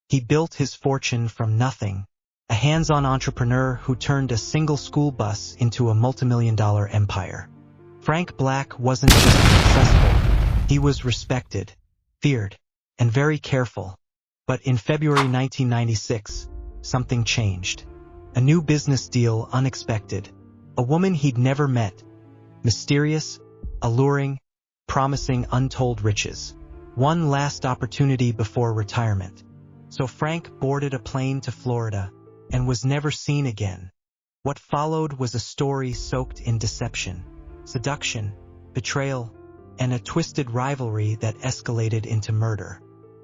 He built his fortune from nothing, a hands-on entrepreneur who turned a single school bus into a multimillion-dollar empire. Frank Black wasn't just successful, he was respected, feared, and very careful. But in February 1996, something changed. A new business deal unexpected. A woman he'd never met. Mysterious, alluring, promising untold riches. One last opportunity before retirement. So Frank boarded a plane to Florida and was never seen again. What followed was a story soaked in deception, seduction, betrayal, and a twisted rivalry that escalated into murder.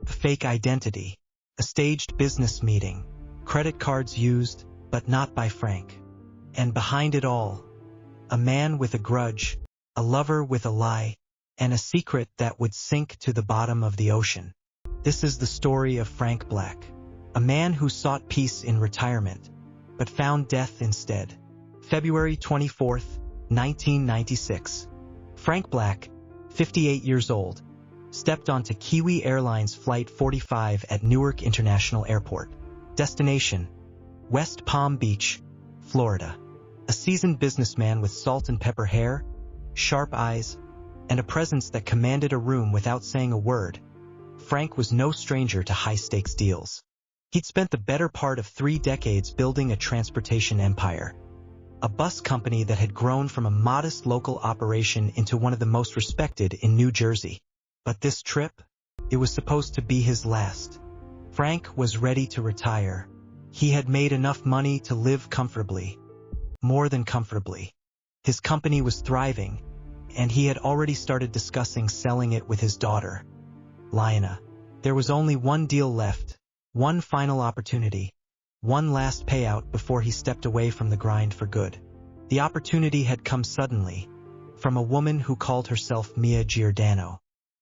A fake identity, a staged business meeting, credit cards used, but not by Frank. And behind it all, a man with a grudge, a lover with a lie, and a secret that would sink to the bottom of the ocean. This is the story of Frank Black, a man who sought peace in retirement, but found death instead. February 24, 1996. Frank Black, 58 years old, stepped onto Kiwi Airlines Flight 45 at Newark International Airport. Destination: West Palm Beach, Florida. A seasoned businessman with salt and pepper hair, sharp eyes, and a presence that commanded a room without saying a word, Frank was no stranger to high-stakes deals. He'd spent the better part of 3 decades building a transportation empire, a bus company that had grown from a modest local operation into one of the most respected in New Jersey. But this trip, it was supposed to be his last. Frank was ready to retire. He had made enough money to live comfortably. More than comfortably. His company was thriving, and he had already started discussing selling it with his daughter, Lina. There was only one deal left, one final opportunity, one last payout before he stepped away from the grind for good. The opportunity had come suddenly, from a woman who called herself Mia Giordano.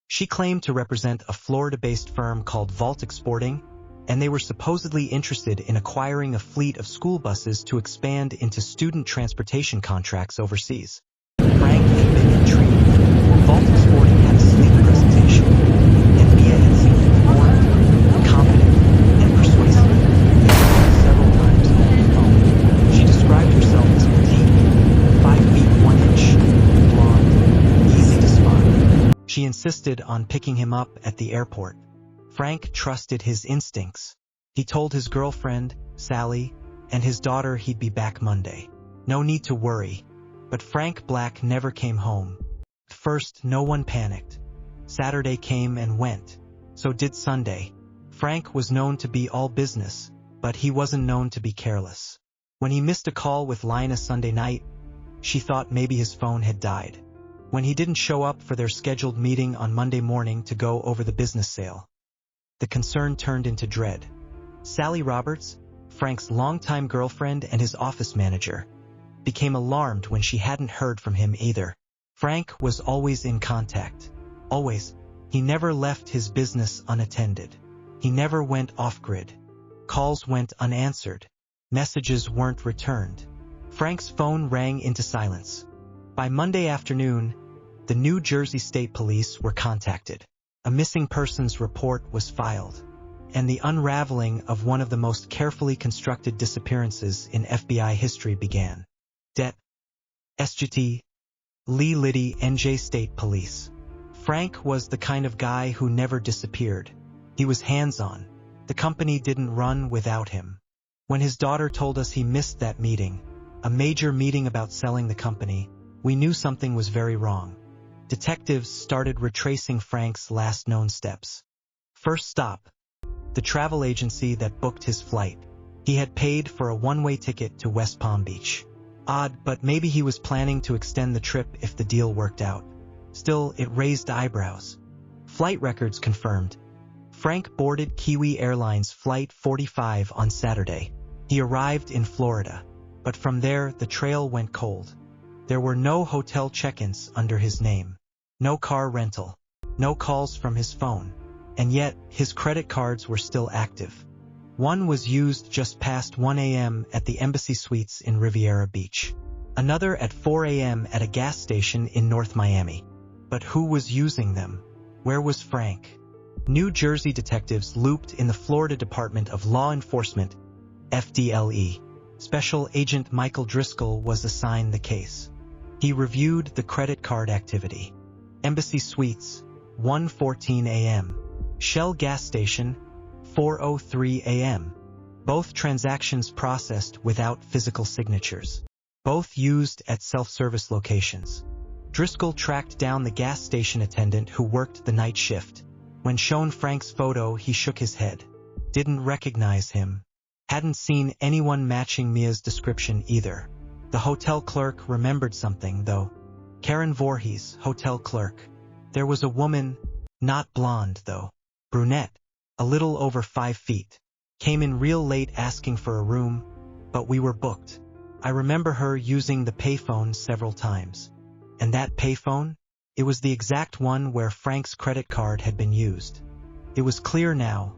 She claimed to represent a Florida-based firm called Vault Exporting, and they were supposedly interested in acquiring a fleet of school buses to expand into student transportation contracts overseas. Frank had been intrigued. Vault Exporting had a sleek presentation, and Mia had seemed informed, confident, and persuasive. They met several times over the phone. She described herself as petite, 5 feet 1 inch, blonde, easy to spot. She insisted on picking him up at the airport. Frank trusted his instincts. He told his girlfriend, Sally, and his daughter he'd be back Monday. No need to worry. But Frank Black never came home. At first, no one panicked. Saturday came and went. So did Sunday. Frank was known to be all business, but he wasn't known to be careless. When he missed a call with Lina Sunday night, she thought maybe his phone had died. When he didn't show up for their scheduled meeting on Monday morning to go over the business sale, the concern turned into dread. Sally Roberts, Frank's longtime girlfriend and his office manager, became alarmed when she hadn't heard from him either. Frank was always in contact. Always. He never left his business unattended. He never went off-grid. Calls went unanswered. Messages weren't returned. Frank's phone rang into silence. By Monday afternoon, the New Jersey State Police were contacted. A missing persons report was filed, and the unraveling of one of the most carefully constructed disappearances in FBI history began. Det. SGT. Lee Liddy NJ State Police. Frank was the kind of guy who never disappeared. He was hands-on. The company didn't run without him. When his daughter told us he missed that meeting, a major meeting about selling the company, we knew something was very wrong. Detectives started retracing Frank's last known steps. First stop, the travel agency that booked his flight. He had paid for a one-way ticket to West Palm Beach. Odd, but maybe he was planning to extend the trip if the deal worked out. Still, it raised eyebrows. Flight records confirmed. Frank boarded Kiwi Airlines Flight 45 on Saturday. He arrived in Florida, but from there the trail went cold. There were no hotel check-ins under his name, no car rental, no calls from his phone, and yet his credit cards were still active. One was used just past 1 a.m. at the Embassy Suites in Riviera Beach, another at 4 a.m. at a gas station in North Miami. But who was using them? Where was Frank? New Jersey detectives looped in the Florida Department of Law Enforcement, FDLE. Special Agent Michael Driscoll was assigned the case. He reviewed the credit card activity. Embassy Suites, 1:14 a.m. Shell Gas Station, 4:03 a.m. Both transactions processed without physical signatures. Both used at self-service locations. Driscoll tracked down the gas station attendant who worked the night shift. When shown Frank's photo, he shook his head. Didn't recognize him. Hadn't seen anyone matching Mia's description either. The hotel clerk remembered something, though. Karen Voorhees, hotel clerk. There was a woman, not blonde, though. Brunette, a little over 5 feet. Came in real late asking for a room, but we were booked. I remember her using the payphone several times. And that payphone? It was the exact one where Frank's credit card had been used. It was clear now.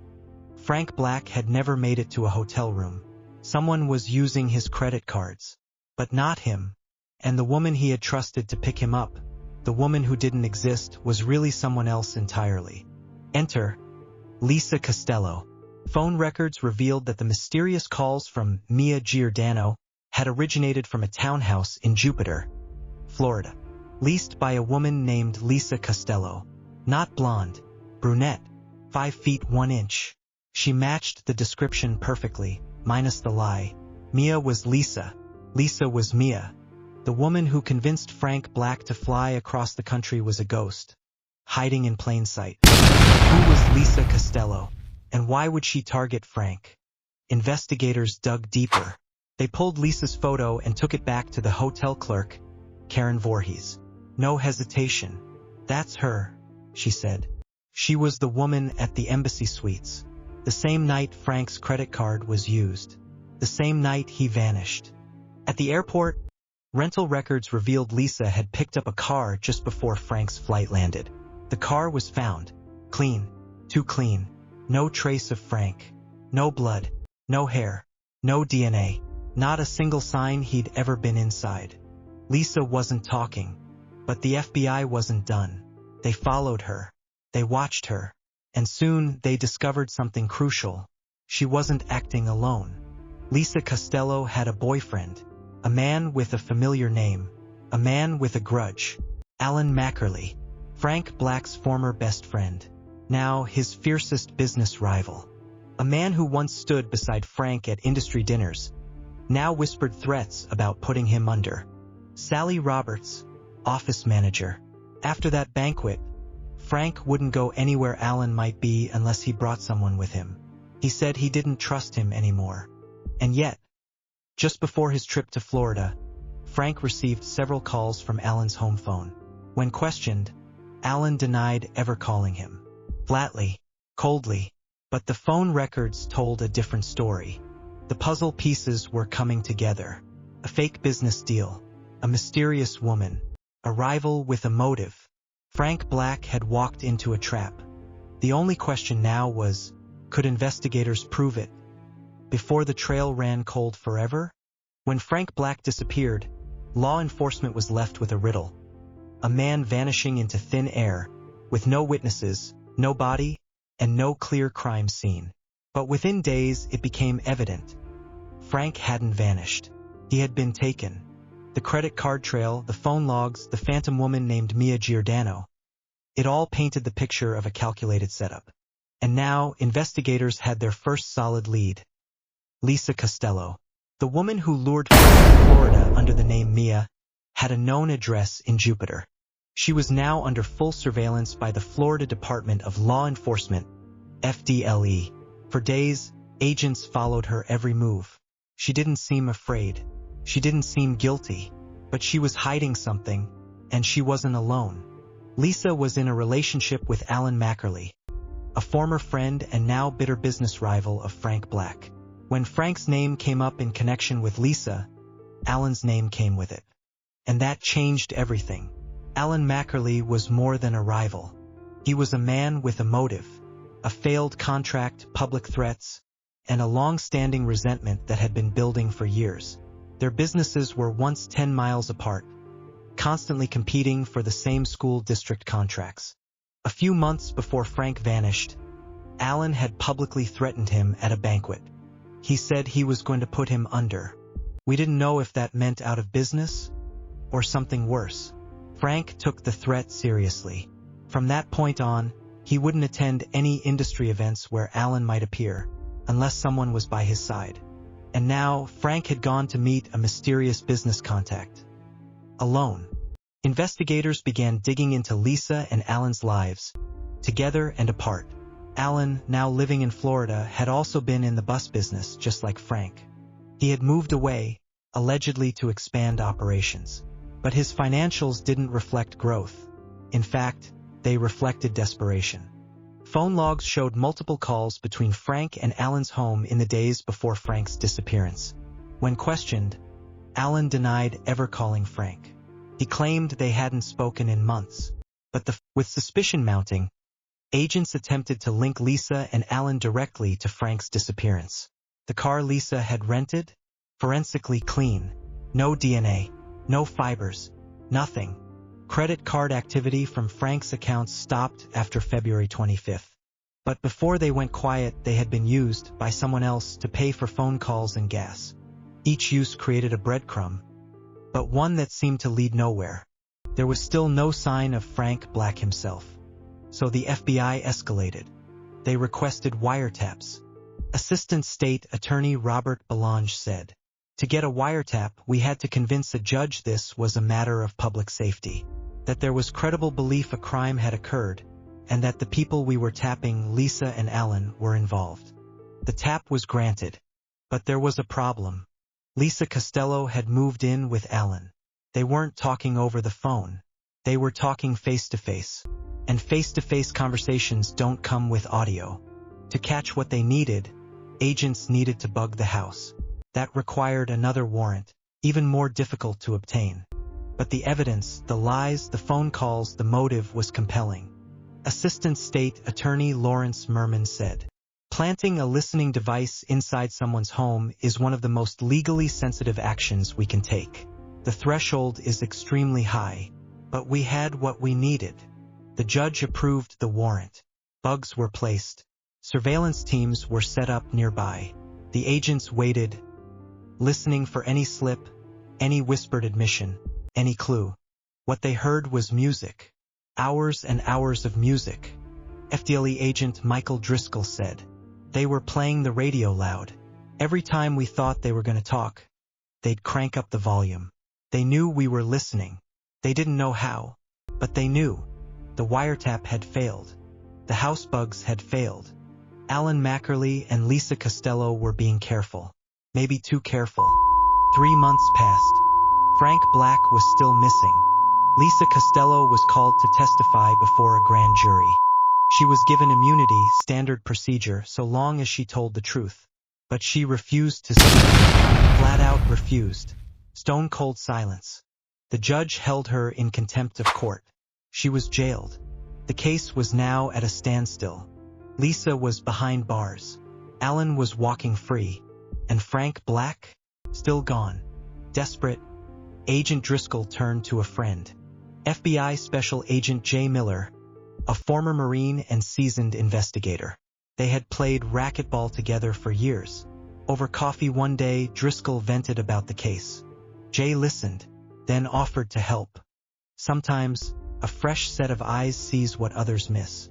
Frank Black had never made it to a hotel room. Someone was using his credit cards. But not him. And the woman he had trusted to pick him up, the woman who didn't exist, was really someone else entirely. Enter Lisa Costello. Phone records revealed that the mysterious calls from Mia Giordano had originated from a townhouse in Jupiter, Florida, leased by a woman named Lisa Costello. Not blonde, brunette, 5 feet 1 inch. She matched the description perfectly, minus the lie. Mia was Lisa. Lisa was Mia. The woman who convinced Frank Black to fly across the country was a ghost, hiding in plain sight. Who was Lisa Costello, and why would she target Frank? Investigators dug deeper. They pulled Lisa's photo and took it back to the hotel clerk, Karen Voorhees. No hesitation. That's her, she said. She was the woman at the Embassy Suites. The same night Frank's credit card was used. The same night he vanished. At the airport, rental records revealed Lisa had picked up a car just before Frank's flight landed. The car was found. Clean. Too clean. No trace of Frank. No blood. No hair. No DNA. Not a single sign he'd ever been inside. Lisa wasn't talking. But the FBI wasn't done. They followed her. They watched her. And soon they discovered something crucial. She wasn't acting alone. Lisa Costello had a boyfriend. A man with a familiar name. A man with a grudge. Alan Mackerly. Frank Black's former best friend. Now his fiercest business rival. A man who once stood beside Frank at industry dinners. Now whispered threats about putting him under. Sally Roberts, office manager. After that banquet, Frank wouldn't go anywhere Alan might be unless he brought someone with him. He said he didn't trust him anymore. And yet, just before his trip to Florida, Frank received several calls from Alan's home phone. When questioned, Alan denied ever calling him. Flatly, coldly. But the phone records told a different story. The puzzle pieces were coming together. A fake business deal. A mysterious woman. A rival with a motive. Frank Black had walked into a trap. The only question now was, could investigators prove it? Before the trail ran cold forever? When Frank Black disappeared, law enforcement was left with a riddle. A man vanishing into thin air, with no witnesses, no body, and no clear crime scene. But within days it became evident. Frank hadn't vanished. He had been taken. The credit card trail, the phone logs, the phantom woman named Mia Giordano. It all painted the picture of a calculated setup. And now, investigators had their first solid lead. Lisa Costello, the woman who lured Frank to Florida under the name Mia, had a known address in Jupiter. She was now under full surveillance by the Florida Department of Law Enforcement, FDLE. For days, agents followed her every move. She didn't seem afraid. She didn't seem guilty. But she was hiding something, and she wasn't alone. Lisa was in a relationship with Alan Mackerly, a former friend and now bitter business rival of Frank Black. When Frank's name came up in connection with Lisa, Alan's name came with it. And that changed everything. Alan Mackerly was more than a rival. He was a man with a motive, a failed contract, public threats, and a long-standing resentment that had been building for years. Their businesses were once 10 miles apart, constantly competing for the same school district contracts. A few months before Frank vanished, Alan had publicly threatened him at a banquet. He said he was going to put him under. We didn't know if that meant out of business or something worse. Frank took the threat seriously. From that point on, he wouldn't attend any industry events where Alan might appear, unless someone was by his side. And now, Frank had gone to meet a mysterious business contact. Alone. Investigators began digging into Lisa and Alan's lives, together and apart. Alan, now living in Florida, had also been in the bus business, just like Frank. He had moved away, allegedly to expand operations. But his financials didn't reflect growth. In fact, they reflected desperation. Phone logs showed multiple calls between Frank and Alan's home in the days before Frank's disappearance. When questioned, Alan denied ever calling Frank. He claimed they hadn't spoken in months. But with suspicion mounting, agents attempted to link Lisa and Alan directly to Frank's disappearance. The car Lisa had rented? Forensically clean. No DNA. No fibers. Nothing. Credit card activity from Frank's accounts stopped after February 25th. But before they went quiet, they had been used by someone else to pay for phone calls and gas. Each use created a breadcrumb, but one that seemed to lead nowhere. There was still no sign of Frank Black himself. So the FBI escalated. They requested wiretaps. Assistant State Attorney Robert Belange said, "To get a wiretap, we had to convince a judge this was a matter of public safety, that there was credible belief a crime had occurred, and that the people we were tapping, Lisa and Alan, were involved." The tap was granted. But there was a problem. Lisa Costello had moved in with Alan. They weren't talking over the phone. They were talking face-to-face. And face-to-face conversations don't come with audio. To catch what they needed, agents needed to bug the house. That required another warrant, even more difficult to obtain. But the evidence, the lies, the phone calls, the motive was compelling. Assistant State Attorney Lawrence Merman said, "Planting a listening device inside someone's home is one of the most legally sensitive actions we can take. The threshold is extremely high, but we had what we needed." The judge approved the warrant. Bugs were placed. Surveillance teams were set up nearby. The agents waited, listening for any slip, any whispered admission, any clue. What they heard was music. Hours and hours of music. FDLE agent Michael Driscoll said, "They were playing the radio loud. Every time we thought they were going to talk, they'd crank up the volume. They knew we were listening. They didn't know how, but they knew. The wiretap had failed. The house bugs had failed. Alan Mackerly and Lisa Costello were being careful. Maybe too careful." 3 months passed. Frank Black was still missing. Lisa Costello was called to testify before a grand jury. She was given immunity, standard procedure, so long as she told the truth. But she refused to speak. Flat out refused. Stone cold silence. The judge held her in contempt of court. She was jailed. The case was now at a standstill. Lisa was behind bars. Alan was walking free. And Frank Black? Still gone. Desperate, Agent Driscoll turned to a friend. FBI Special Agent Jay Miller, a former Marine and seasoned investigator. They had played racquetball together for years. Over coffee one day, Driscoll vented about the case. Jay listened, then offered to help. Sometimes, a fresh set of eyes sees what others miss.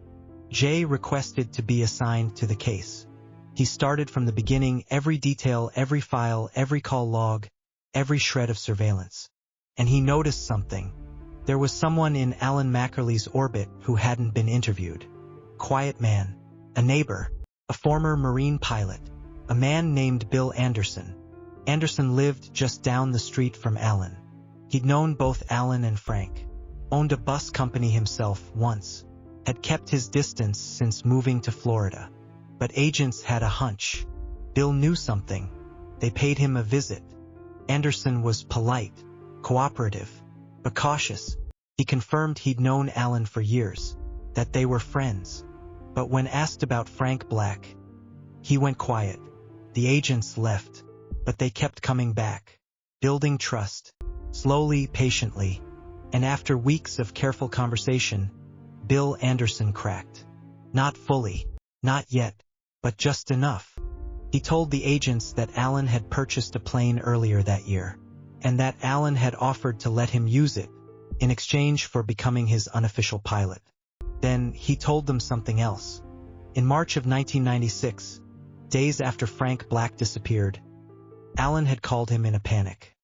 Jay requested to be assigned to the case. He started from the beginning, every detail, every file, every call log, every shred of surveillance. And he noticed something. There was someone in Alan Mackerly's orbit who hadn't been interviewed. Quiet man. A neighbor. A former Marine pilot. A man named Bill Anderson. Anderson lived just down the street from Alan. He'd known both Alan and Frank. Owned a bus company himself once. Had kept his distance since moving to Florida. But agents had a hunch. Bill knew something. They paid him a visit. Anderson was polite, cooperative, but cautious. He confirmed he'd known Alan for years, that they were friends. But when asked about Frank Black, he went quiet. The agents left, but they kept coming back, building trust, slowly, patiently. And after weeks of careful conversation, Bill Anderson cracked. Not fully, not yet, but just enough. He told the agents that Alan had purchased a plane earlier that year, and that Alan had offered to let him use it in exchange for becoming his unofficial pilot. Then he told them something else. In March of 1996, days after Frank Black disappeared, Alan had called him in a panic.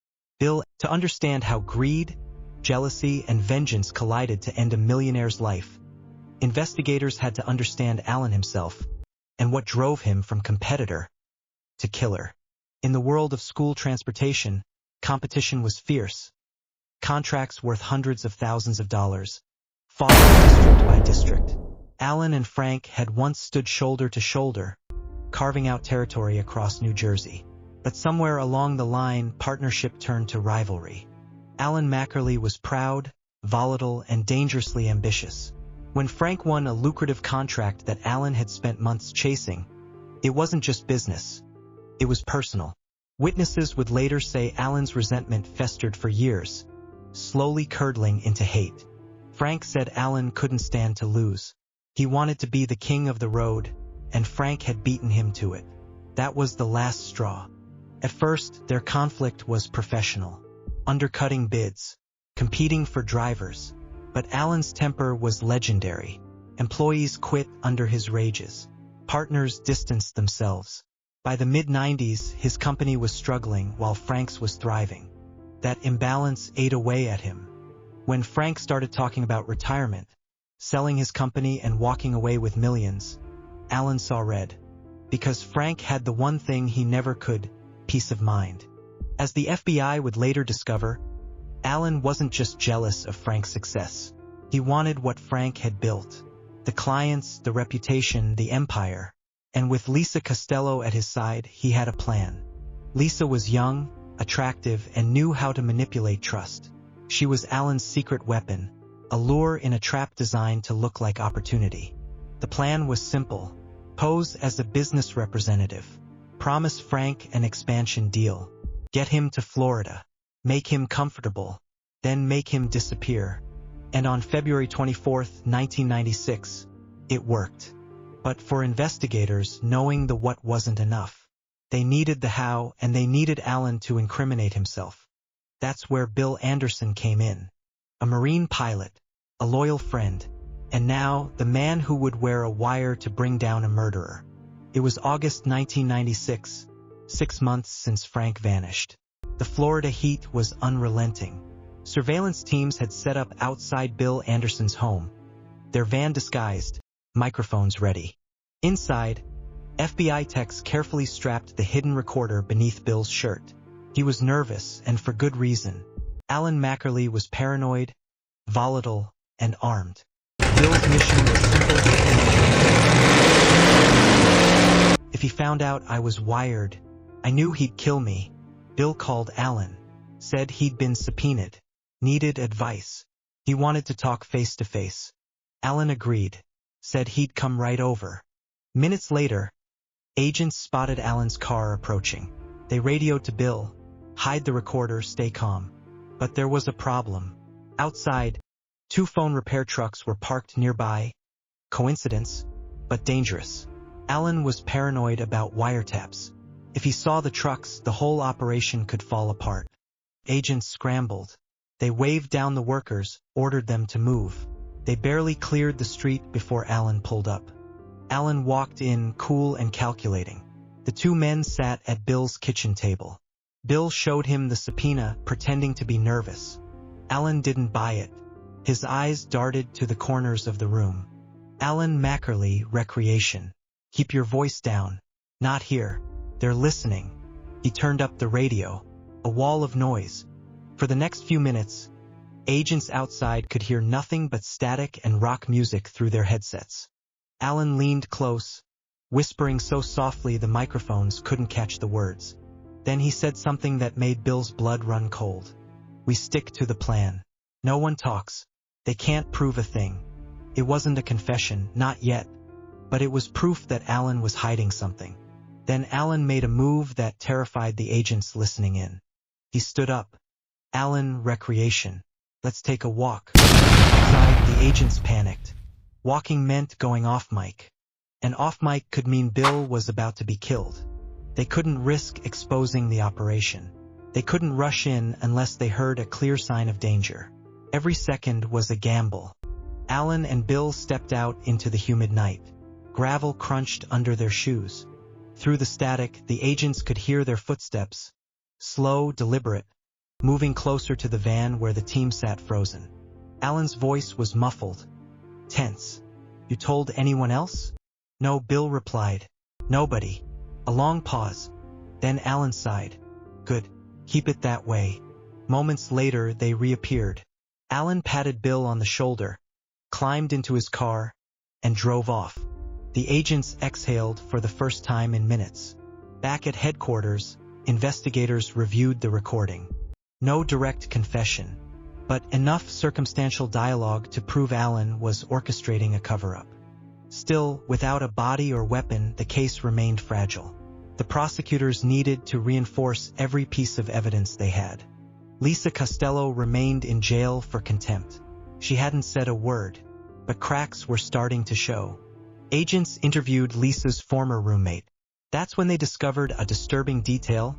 Bill, to understand how greed, jealousy, and vengeance collided to end a millionaire's life, investigators had to understand Alan himself and what drove him from competitor to killer. In the world of school transportation, competition was fierce. Contracts worth hundreds of thousands of dollars, fought district by district. Alan and Frank had once stood shoulder to shoulder, carving out territory across New Jersey. But somewhere along the line, partnership turned to rivalry. Alan Mackerly was proud, volatile, and dangerously ambitious. When Frank won a lucrative contract that Alan had spent months chasing, it wasn't just business. It was personal. Witnesses would later say Alan's resentment festered for years, slowly curdling into hate. Frank said Alan couldn't stand to lose. He wanted to be the king of the road, and Frank had beaten him to it. That was the last straw. At first, their conflict was professional, undercutting bids, competing for drivers. But Alan's temper was legendary. Employees quit under his rages. Partners distanced themselves. By the mid-90s, his company was struggling while Frank's was thriving. That imbalance ate away at him. When Frank started talking about retirement, selling his company and walking away with millions, Alan saw red. Because Frank had the one thing he never could: peace of mind. As the FBI would later discover, Alan wasn't just jealous of Frank's success. He wanted what Frank had built: the clients, the reputation, the empire. And with Lisa Costello at his side, he had a plan. Lisa was young, attractive, and knew how to manipulate trust. She was Alan's secret weapon, a lure in a trap designed to look like opportunity. The plan was simple: pose as a business representative, promise Frank an expansion deal, get him to Florida, make him comfortable, then make him disappear. And on February 24, 1996, it worked. But for investigators, knowing the what wasn't enough. They needed the how, and they needed Alan to incriminate himself. That's where Bill Anderson came in. A Marine pilot, a loyal friend, and now the man who would wear a wire to bring down a murderer. It was August 1996, 6 months since Frank vanished. The Florida heat was unrelenting. Surveillance teams had set up outside Bill Anderson's home, their van disguised, microphones ready. Inside, FBI techs carefully strapped the hidden recorder beneath Bill's shirt. He was nervous, and for good reason. Alan Mackerly was paranoid, volatile, and armed. Bill's mission was simple. If he found out I was wired, I knew he'd kill me. Bill called Alan, said he'd been subpoenaed, needed advice. He wanted to talk face to face. Alan agreed, said he'd come right over. Minutes later, agents spotted Alan's car approaching. They radioed to Bill, hide the recorder, stay calm. But there was a problem. Outside, 2 phone repair trucks were parked nearby. Coincidence, but dangerous. Alan was paranoid about wiretaps. If he saw the trucks, the whole operation could fall apart. Agents scrambled. They waved down the workers, ordered them to move. They barely cleared the street before Alan pulled up. Alan walked in, cool and calculating. The 2 men sat at Bill's kitchen table. Bill showed him the subpoena, pretending to be nervous. Alan didn't buy it. His eyes darted to the corners of the room. Alan Mackerly, recreation. Keep your voice down. Not here. They're listening. He turned up the radio. A wall of noise. For the next few minutes, agents outside could hear nothing but static and rock music through their headsets. Alan leaned close, whispering so softly the microphones couldn't catch the words. Then he said something that made Bill's blood run cold. We stick to the plan. No one talks. They can't prove a thing. It wasn't a confession, not yet. But it was proof that Alan was hiding something. Then Alan made a move that terrified the agents listening in. He stood up. Alan, recreation. Let's take a walk. Outside, the agents panicked. Walking meant going off mic. And off mic could mean Bill was about to be killed. They couldn't risk exposing the operation. They couldn't rush in unless they heard a clear sign of danger. Every second was a gamble. Alan and Bill stepped out into the humid night. Gravel crunched under their shoes. Through the static, the agents could hear their footsteps. Slow, deliberate, moving closer to the van where the team sat frozen. Alan's voice was muffled, tense. "You told anyone else?" "No," Bill replied. "Nobody." A long pause. Then Alan sighed. "Good. Keep it that way." Moments later, they reappeared. Alan patted Bill on the shoulder, climbed into his car, and drove off. The agents exhaled for the first time in minutes. Back at headquarters, investigators reviewed the recording. No direct confession, but enough circumstantial dialogue to prove Alan was orchestrating a cover-up. Still, without a body or weapon, the case remained fragile. The prosecutors needed to reinforce every piece of evidence they had. Lisa Costello remained in jail for contempt. She hadn't said a word, but cracks were starting to show. Agents interviewed Lisa's former roommate. That's when they discovered a disturbing detail.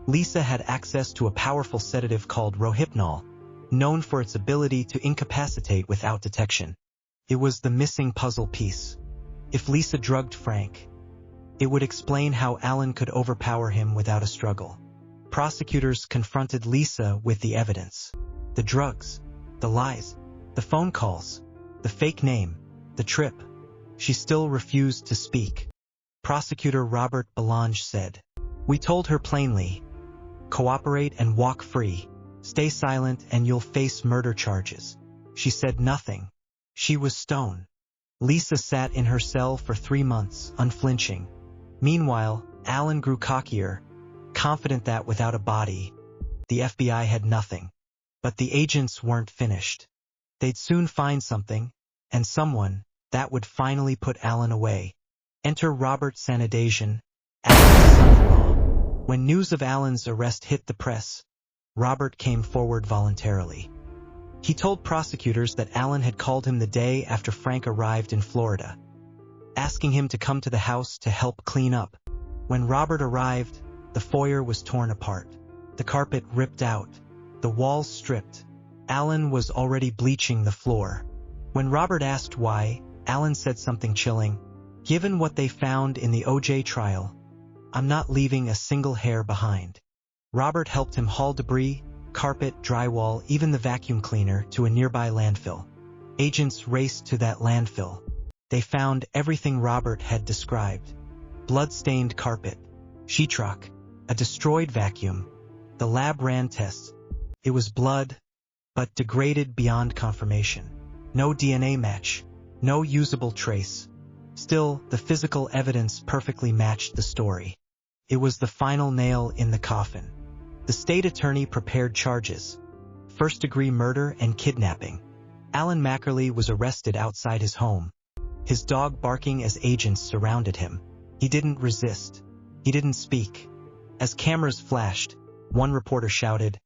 Lisa had access to a powerful sedative called Rohypnol, known for its ability to incapacitate without detection. It was the missing puzzle piece. If Lisa drugged Frank, it would explain how Alan could overpower him without a struggle. Prosecutors confronted Lisa with the evidence. The drugs, the lies, the phone calls, the fake name, the trip. She still refused to speak. Prosecutor Robert Belange said, "We told her plainly, cooperate and walk free. Stay silent and you'll face murder charges." She said nothing. She was stone. Lisa sat in her cell for 3 months, unflinching. Meanwhile, Alan grew cockier, confident that without a body, the FBI had nothing. But the agents weren't finished. They'd soon find something, and someone, that would finally put Alan away. Enter Robert Sanadasian, Alan's son-in-law. When news of Alan's arrest hit the press, Robert came forward voluntarily. He told prosecutors that Alan had called him the day after Frank arrived in Florida, asking him to come to the house to help clean up. When Robert arrived, the foyer was torn apart, the carpet ripped out, the walls stripped. Alan was already bleaching the floor. When Robert asked why, Alan said something chilling. "Given what they found in the OJ trial, I'm not leaving a single hair behind." Robert helped him haul debris, carpet, drywall, even the vacuum cleaner to a nearby landfill. Agents raced to that landfill. They found everything Robert had described. Blood-stained carpet, sheetrock, a destroyed vacuum. The lab ran tests. It was blood, but degraded beyond confirmation. No DNA match, no usable trace. Still, the physical evidence perfectly matched the story. It was the final nail in the coffin. The state attorney prepared charges: first-degree murder and kidnapping. Alan Mackerly was arrested outside his home, his dog barking as agents surrounded him. He didn't resist. He didn't speak. As cameras flashed, one reporter shouted,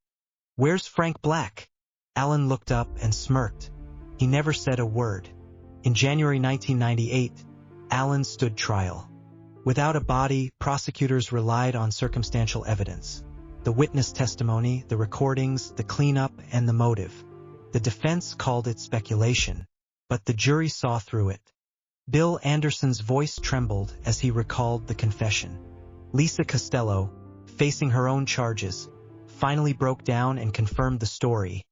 "Where's Frank Black?" Alan looked up and smirked. He never said a word. In January 1998, Alan stood trial. Without a body, prosecutors relied on circumstantial evidence. The witness testimony, the recordings, the cleanup, and the motive. The defense called it speculation, but the jury saw through it. Bill Anderson's voice trembled as he recalled the confession. Lisa Costello, facing her own charges, finally broke down and confirmed the story.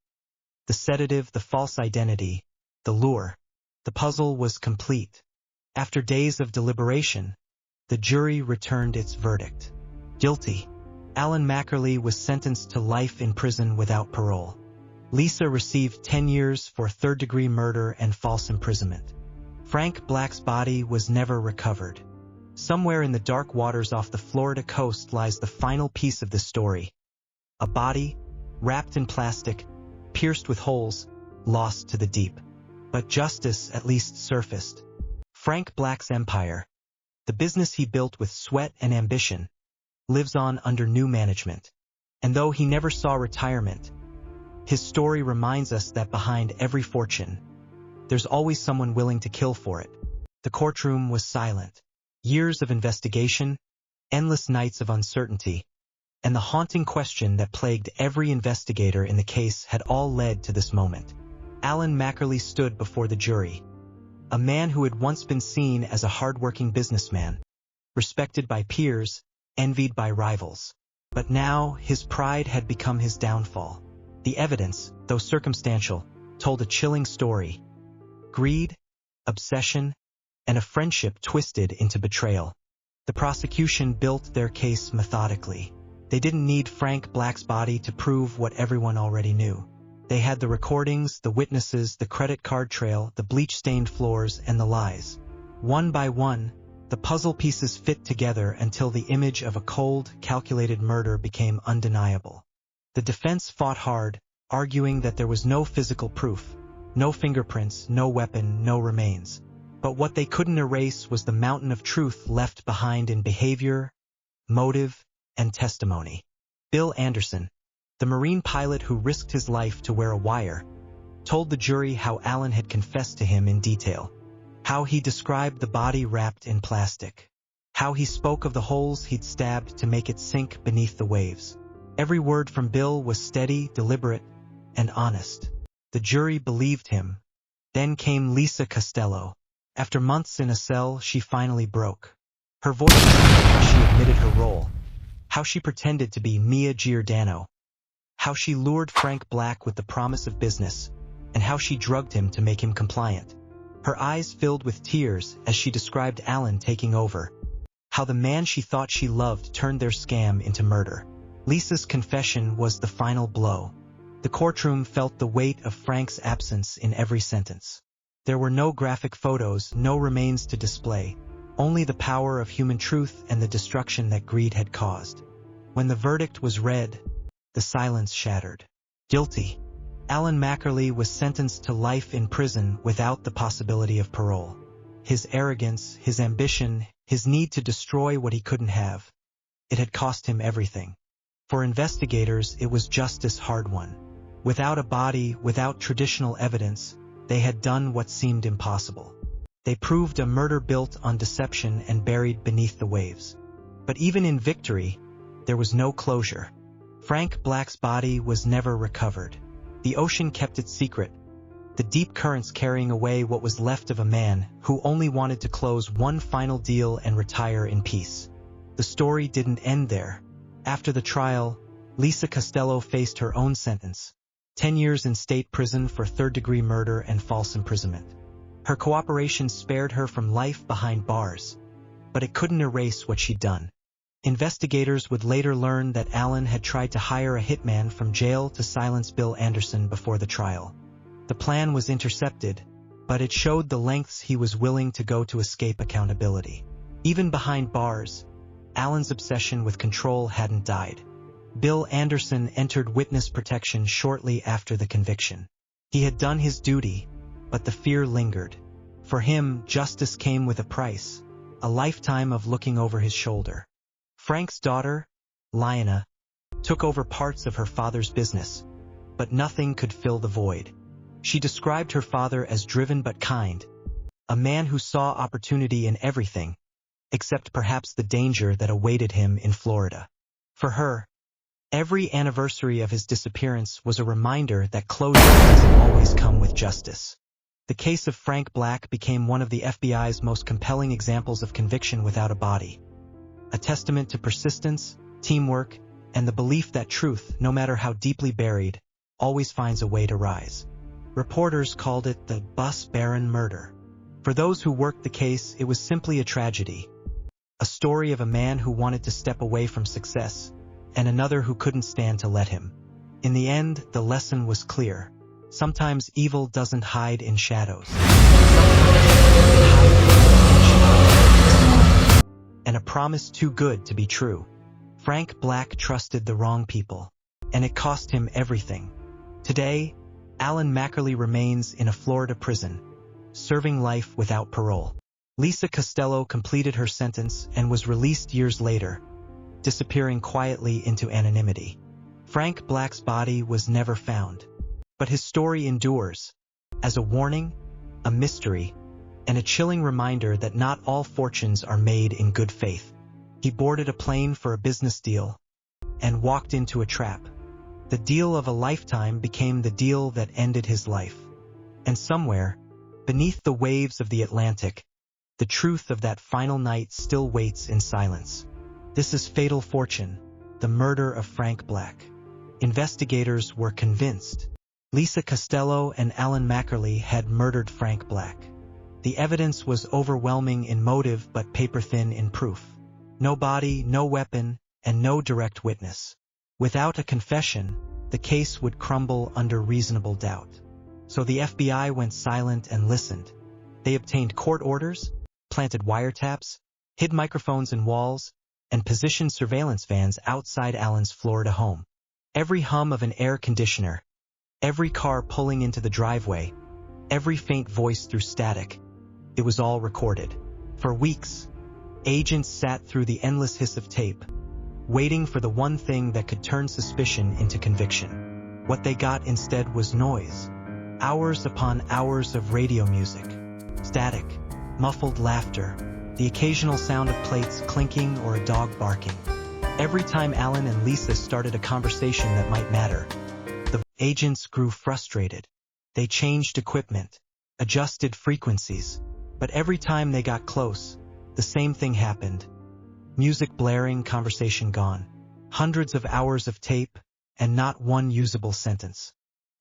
The sedative, the false identity, the lure. The puzzle was complete. After days of deliberation, the jury returned its verdict. Guilty. Alan Mackerly was sentenced to life in prison without parole. Lisa received 10 years for third-degree murder and false imprisonment. Frank Black's body was never recovered. Somewhere in the dark waters off the Florida coast lies the final piece of the story. A body, wrapped in plastic, pierced with holes, lost to the deep. But justice at least surfaced. Frank Black's empire, the business he built with sweat and ambition, lives on under new management. And though he never saw retirement, his story reminds us that behind every fortune, There's always someone willing to kill for it. The courtroom was silent. Years of investigation, endless nights of uncertainty, and the haunting question that plagued every investigator in the case had all led to this moment. Alan Mackerly stood before the jury, a man who had once been seen as a hard-working businessman, respected by peers, envied by rivals. But now his pride had become his downfall. The evidence, though circumstantial, told a chilling story. Greed, obsession, and a friendship twisted into betrayal. The prosecution built their case methodically. They didn't need Frank Black's body to prove what everyone already knew. They had the recordings, the witnesses, the credit card trail, the bleach-stained floors, and the lies. One by one, the puzzle pieces fit together until the image of a cold, calculated murder became undeniable. The defense fought hard, arguing that there was no physical proof, no fingerprints, no weapon, no remains. But what they couldn't erase was the mountain of truth left behind in behavior, motive, and testimony. Bill Anderson, the Marine pilot who risked his life to wear a wire, told the jury how Alan had confessed to him in detail. How he described the body wrapped in plastic. How he spoke of the holes he'd stabbed to make it sink beneath the waves. Every word from Bill was steady, deliberate, and honest. The jury believed him. Then came Lisa Costello. After months in a cell, she finally broke. Her voice shook as she admitted her role. How she pretended to be Mia Giordano. How she lured Frank Black with the promise of business, and how she drugged him to make him compliant. Her eyes filled with tears as she described Alan taking over. How the man she thought she loved turned their scam into murder. Lisa's confession was the final blow. The courtroom felt the weight of Frank's absence in every sentence. There were no graphic photos, no remains to display, only the power of human truth and the destruction that greed had caused. When the verdict was read, the silence shattered. Guilty. Alan Mackerly was sentenced to life in prison without the possibility of parole. His arrogance, his ambition, his need to destroy what he couldn't have. It had cost him everything. For investigators, it was justice hard-won. Without a body, without traditional evidence, they had done what seemed impossible. They proved a murder built on deception and buried beneath the waves. But even in victory, there was no closure. Frank Black's body was never recovered. The ocean kept its secret, the deep currents carrying away what was left of a man who only wanted to close one final deal and retire in peace. The story didn't end there. After the trial, Lisa Costello faced her own sentence, 10 years in state prison for third-degree murder and false imprisonment. Her cooperation spared her from life behind bars, but it couldn't erase what she'd done. Investigators would later learn that Alan had tried to hire a hitman from jail to silence Bill Anderson before the trial. The plan was intercepted, but it showed the lengths he was willing to go to escape accountability. Even behind bars, Alan's obsession with control hadn't died. Bill Anderson entered witness protection shortly after the conviction. He had done his duty, but the fear lingered. For him, justice came with a price, a lifetime of looking over his shoulder. Frank's daughter, Lyanna, took over parts of her father's business, but nothing could fill the void. She described her father as driven but kind, a man who saw opportunity in everything, except perhaps the danger that awaited him in Florida. For her, every anniversary of his disappearance was a reminder that closure doesn't always come with justice. The case of Frank Black became one of the FBI's most compelling examples of conviction without a body. A testament to persistence, teamwork, and the belief that truth, no matter how deeply buried, always finds a way to rise. Reporters called it the Bus Baron murder. For those who worked the case, it was simply a tragedy. A story of a man who wanted to step away from success, and another who couldn't stand to let him. In the end, the lesson was clear. Sometimes evil doesn't hide in shadows. And a promise too good to be true. Frank Black trusted the wrong people, and it cost him everything. Today, Alan Mackerly remains in a Florida prison, serving life without parole. Lisa Costello completed her sentence and was released years later, disappearing quietly into anonymity. Frank Black's body was never found, but his story endures as a warning, a mystery, and a chilling reminder that not all fortunes are made in good faith. He boarded a plane for a business deal and walked into a trap. The deal of a lifetime became the deal that ended his life. And somewhere, beneath the waves of the Atlantic, the truth of that final night still waits in silence. This is Fatal Fortune, the murder of Frank Black. Investigators were convinced Lisa Costello and Alan Mackerly had murdered Frank Black. The evidence was overwhelming in motive but paper-thin in proof. No body, no weapon, and no direct witness. Without a confession, the case would crumble under reasonable doubt. So the FBI went silent and listened. They obtained court orders, planted wiretaps, hid microphones in walls, and positioned surveillance vans outside Alan's Florida home. Every hum of an air conditioner, every car pulling into the driveway, every faint voice through static, it was all recorded. For weeks, agents sat through the endless hiss of tape, waiting for the one thing that could turn suspicion into conviction. What they got instead was noise. Hours upon hours of radio music, static, muffled laughter, the occasional sound of plates clinking or a dog barking. Every time Alan and Lisa started a conversation that might matter, the agents grew frustrated. They changed equipment, adjusted frequencies, but every time they got close, the same thing happened. Music blaring, conversation gone. Hundreds of hours of tape, and not one usable sentence.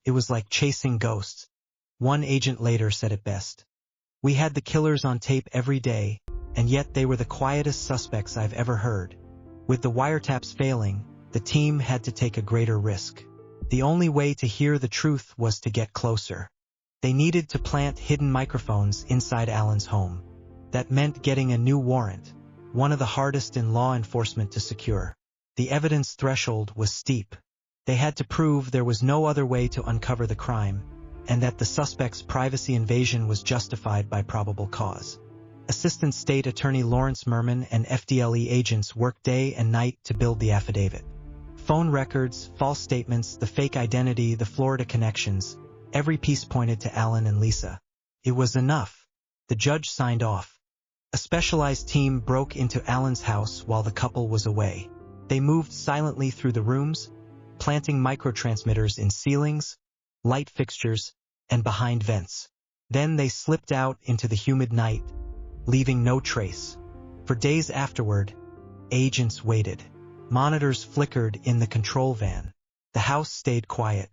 It was like chasing ghosts. One agent later said it best. We had the killers on tape every day, and yet they were the quietest suspects I've ever heard. With the wiretaps failing, the team had to take a greater risk. The only way to hear the truth was to get closer. They needed to plant hidden microphones inside Alan's home. That meant getting a new warrant, one of the hardest in law enforcement to secure. The evidence threshold was steep. They had to prove there was no other way to uncover the crime, and that the suspect's privacy invasion was justified by probable cause. Assistant State Attorney Lawrence Merman and FDLE agents worked day and night to build the affidavit. Phone records, false statements, the fake identity, the Florida connections, every piece pointed to Alan and Lisa. It was enough. The judge signed off. A specialized team broke into Alan's house while the couple was away. They moved silently through the rooms, planting microtransmitters in ceilings, light fixtures, and behind vents. Then they slipped out into the humid night, leaving no trace. For days afterward, agents waited. Monitors flickered in the control van. The house stayed quiet.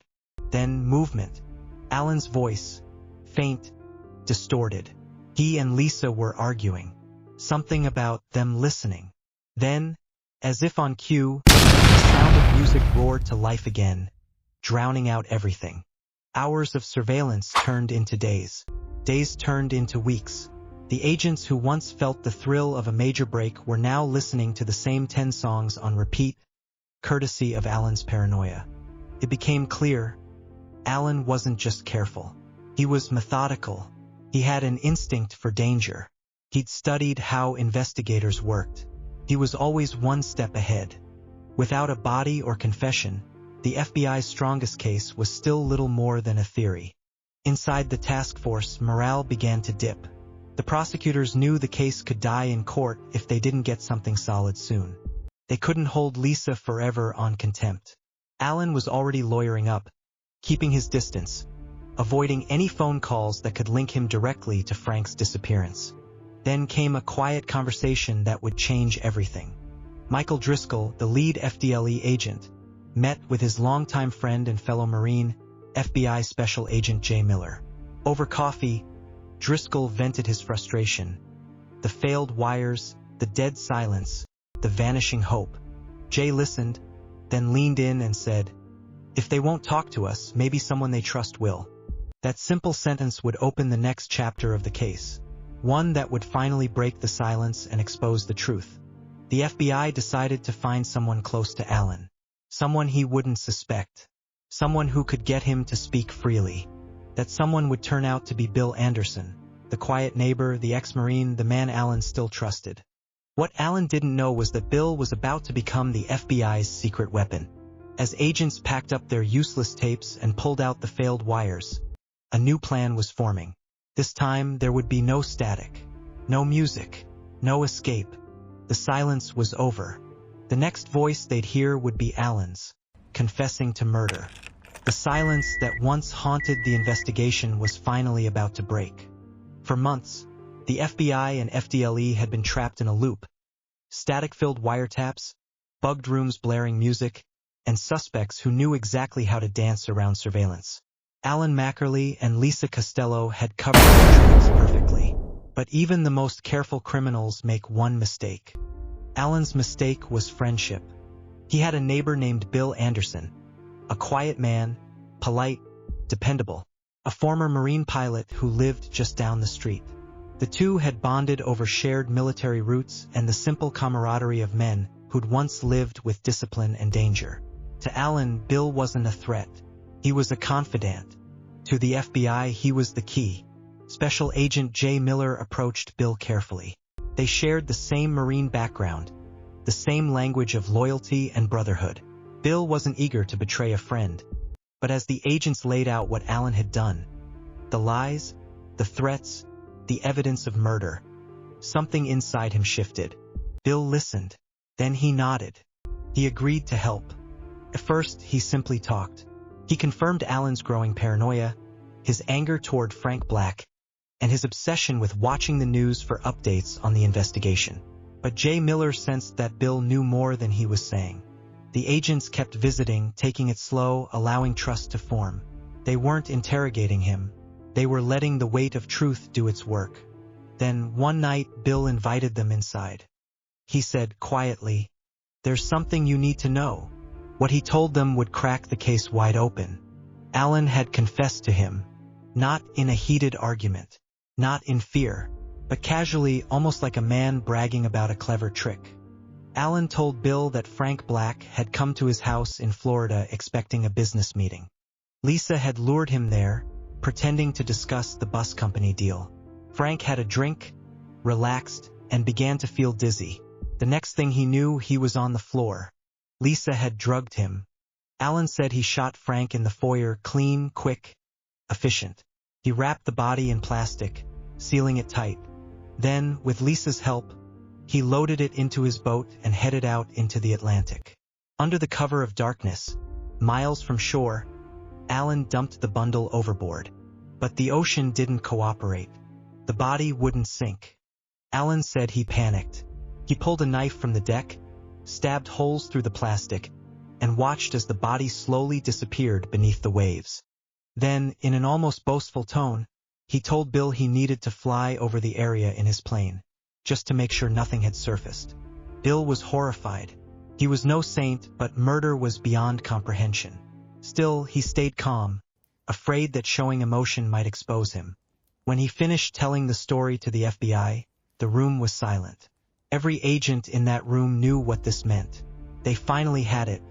Then movement. Alan's voice, faint, distorted. He and Lisa were arguing. Something about them listening. Then, as if on cue, the sound of music roared to life again, drowning out everything. Hours of surveillance turned into days. Days turned into weeks. The agents who once felt the thrill of a major break were now listening to the same 10 songs on repeat, courtesy of Alan's paranoia. It became clear, Alan wasn't just careful. He was methodical. He had an instinct for danger. He'd studied how investigators worked. He was always one step ahead. Without a body or confession, the FBI's strongest case was still little more than a theory. Inside the task force, morale began to dip. The prosecutors knew the case could die in court if they didn't get something solid soon. They couldn't hold Lisa forever on contempt. Alan was already lawyering up, keeping his distance, avoiding any phone calls that could link him directly to Frank's disappearance. Then came a quiet conversation that would change everything. Michael Driscoll, the lead FDLE agent, met with his longtime friend and fellow Marine, FBI Special Agent Jay Miller. Over coffee, Driscoll vented his frustration. The failed wires, the dead silence, the vanishing hope. Jay listened, then leaned in and said, "If they won't talk to us, maybe someone they trust will." That simple sentence would open the next chapter of the case. One that would finally break the silence and expose the truth. The FBI decided to find someone close to Alan. Someone he wouldn't suspect. Someone who could get him to speak freely. That someone would turn out to be Bill Anderson, the quiet neighbor, the ex-Marine, the man Alan still trusted. What Alan didn't know was that Bill was about to become the FBI's secret weapon. As agents packed up their useless tapes and pulled out the failed wires, a new plan was forming. This time there would be no static, no music, no escape. The silence was over. The next voice they'd hear would be Alan's, confessing to murder. The silence that once haunted the investigation was finally about to break. For months, the FBI and FDLE had been trapped in a loop. Static-filled wiretaps, bugged rooms blaring music, and suspects who knew exactly how to dance around surveillance. Alan Mackerly and Lisa Costello had covered their tracks perfectly. But even the most careful criminals make one mistake. Alan's mistake was friendship. He had a neighbor named Bill Anderson, a quiet man, polite, dependable, a former Marine pilot who lived just down the street. The two had bonded over shared military roots and the simple camaraderie of men who'd once lived with discipline and danger. To Alan, Bill wasn't a threat. He was a confidant. To the FBI, he was the key. Special Agent J. Miller approached Bill carefully. They shared the same Marine background, the same language of loyalty and brotherhood. Bill wasn't eager to betray a friend, but as the agents laid out what Alan had done, the lies, the threats, the evidence of murder, something inside him shifted. Bill listened. Then he nodded. He agreed to help. At first, he simply talked. He confirmed Alan's growing paranoia, his anger toward Frank Black, and his obsession with watching the news for updates on the investigation. But J. Miller sensed that Bill knew more than he was saying. The agents kept visiting, taking it slow, allowing trust to form. They weren't interrogating him. They were letting the weight of truth do its work. Then, one night, Bill invited them inside. He said quietly, "There's something you need to know." What he told them would crack the case wide open. Alan had confessed to him, not in a heated argument, not in fear, but casually, almost like a man bragging about a clever trick. Alan told Bill that Frank Black had come to his house in Florida expecting a business meeting. Lisa had lured him there, pretending to discuss the bus company deal. Frank had a drink, relaxed, and began to feel dizzy. The next thing he knew, he was on the floor. Lisa had drugged him. Alan said he shot Frank in the foyer, clean, quick, efficient. He wrapped the body in plastic, sealing it tight. Then, with Lisa's help, he loaded it into his boat and headed out into the Atlantic. Under the cover of darkness, miles from shore, Alan dumped the bundle overboard. But the ocean didn't cooperate. The body wouldn't sink. Alan said he panicked. He pulled a knife from the deck, stabbed holes through the plastic, and watched as the body slowly disappeared beneath the waves. Then, in an almost boastful tone, he told Bill he needed to fly over the area in his plane, just to make sure nothing had surfaced. Bill was horrified. He was no saint, but murder was beyond comprehension. Still, he stayed calm, afraid that showing emotion might expose him. When he finished telling the story to the FBI, the room was silent. Every agent in that room knew what this meant. They finally had it,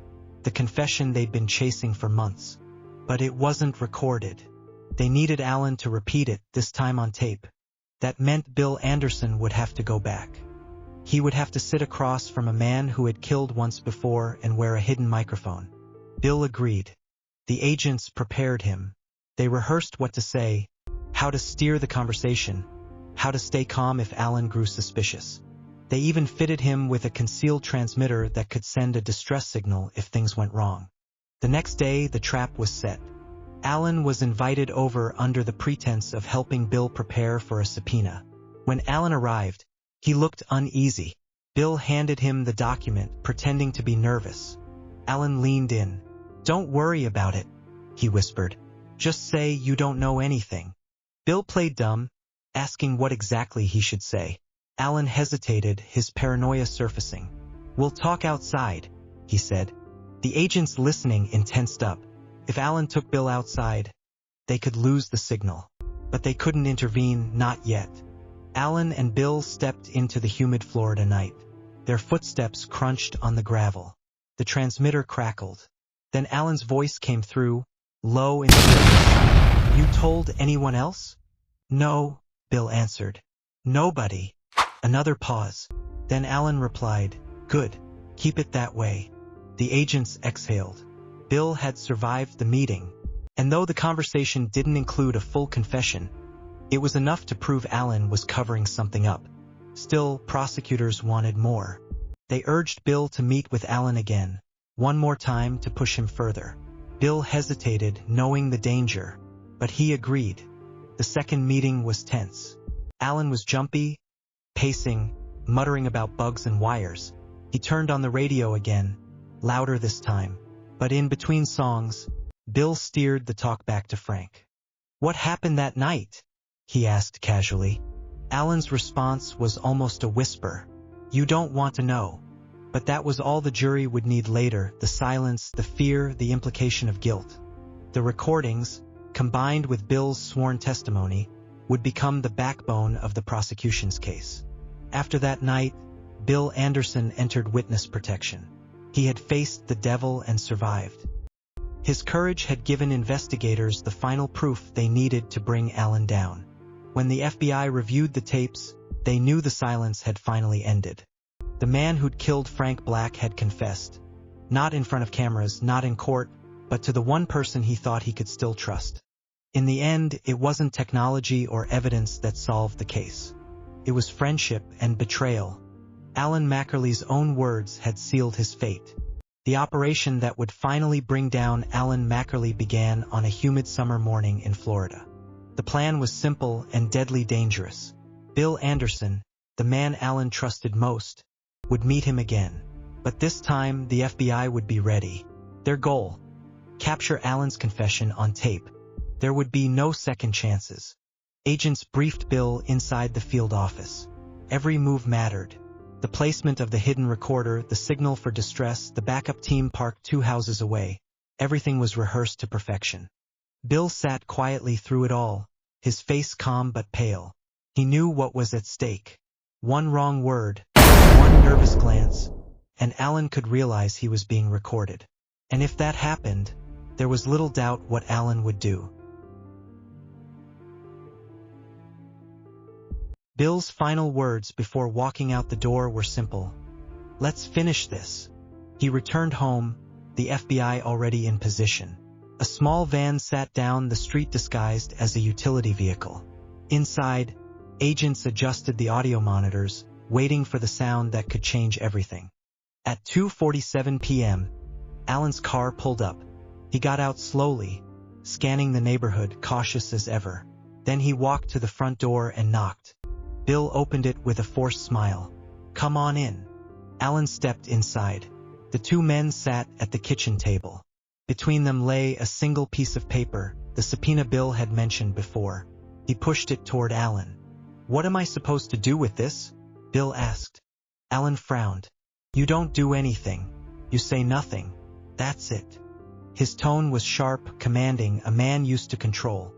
the confession they'd been chasing for months. But it wasn't recorded. They needed Alan to repeat it, this time on tape. That meant Bill Anderson would have to go back. He would have to sit across from a man who had killed once before and wear a hidden microphone. Bill agreed. The agents prepared him. They rehearsed what to say, how to steer the conversation, how to stay calm if Alan grew suspicious. They even fitted him with a concealed transmitter that could send a distress signal if things went wrong. The next day, the trap was set. Alan was invited over under the pretense of helping Bill prepare for a subpoena. When Alan arrived, he looked uneasy. Bill handed him the document, pretending to be nervous. Alan leaned in. "Don't worry about it," he whispered. "Just say you don't know anything." Bill played dumb, asking what exactly he should say. Alan hesitated, his paranoia surfacing. "We'll talk outside," he said. The agents listening tensed up. If Alan took Bill outside, they could lose the signal. But they couldn't intervene, not yet. Alan and Bill stepped into the humid Florida night. Their footsteps crunched on the gravel. The transmitter crackled. Then Alan's voice came through, low and curious. "You told anyone else?" "No," Bill answered. "Nobody." Another pause. Then Alan replied, "Good. Keep it that way." The agents exhaled. Bill had survived the meeting. And though the conversation didn't include a full confession, It was enough to prove Alan was covering something up. Still, prosecutors wanted more. They urged Bill to meet with Alan again, one more time to push him further. Bill hesitated, knowing the danger, but he agreed. The second meeting was tense. Alan was jumpy, pacing, muttering about bugs and wires. He turned on the radio again, louder this time. But in between songs, Bill steered the talk back to Frank. "What happened that night?" he asked casually. Alan's response was almost a whisper. "You don't want to know." But that was all the jury would need later, the silence, the fear, the implication of guilt. The recordings, combined with Bill's sworn testimony, would become the backbone of the prosecution's case. After that night, Bill Anderson entered witness protection. He had faced the devil and survived. His courage had given investigators the final proof they needed to bring Alan down. When the FBI reviewed the tapes, they knew the silence had finally ended. The man who'd killed Frank Black had confessed. Not in front of cameras, not in court, but to the one person he thought he could still trust. In the end, it wasn't technology or evidence that solved the case. It was friendship and betrayal. Alan Mackerly's own words had sealed his fate. The operation that would finally bring down Alan Mackerly began on a humid summer morning in Florida. The plan was simple and deadly dangerous. Bill Anderson, the man Alan trusted most, would meet him again. But this time, the FBI would be ready. Their goal: capture Alan's confession on tape. There would be no second chances. Agents briefed Bill inside the field office. Every move mattered. The placement of the hidden recorder, the signal for distress, the backup team parked 2 houses away. Everything was rehearsed to perfection. Bill sat quietly through it all, his face calm but pale. He knew what was at stake. One wrong word, one nervous glance, and Alan could realize he was being recorded. And if that happened, there was little doubt what Alan would do. Bill's final words before walking out the door were simple. "Let's finish this." He returned home, the FBI already in position. A small van sat down the street disguised as a utility vehicle. Inside, agents adjusted the audio monitors, waiting for the sound that could change everything. At 2:47 p.m., Alan's car pulled up. He got out slowly, scanning the neighborhood, cautious as ever. Then he walked to the front door and knocked. Bill opened it with a forced smile. "Come on in." Alan stepped inside. The 2 men sat at the kitchen table. Between them lay a single piece of paper, the subpoena Bill had mentioned before. He pushed it toward Alan. "What am I supposed to do with this?" Bill asked. Alan frowned. "You don't do anything. You say nothing. That's it." His tone was sharp, commanding, a man used to control.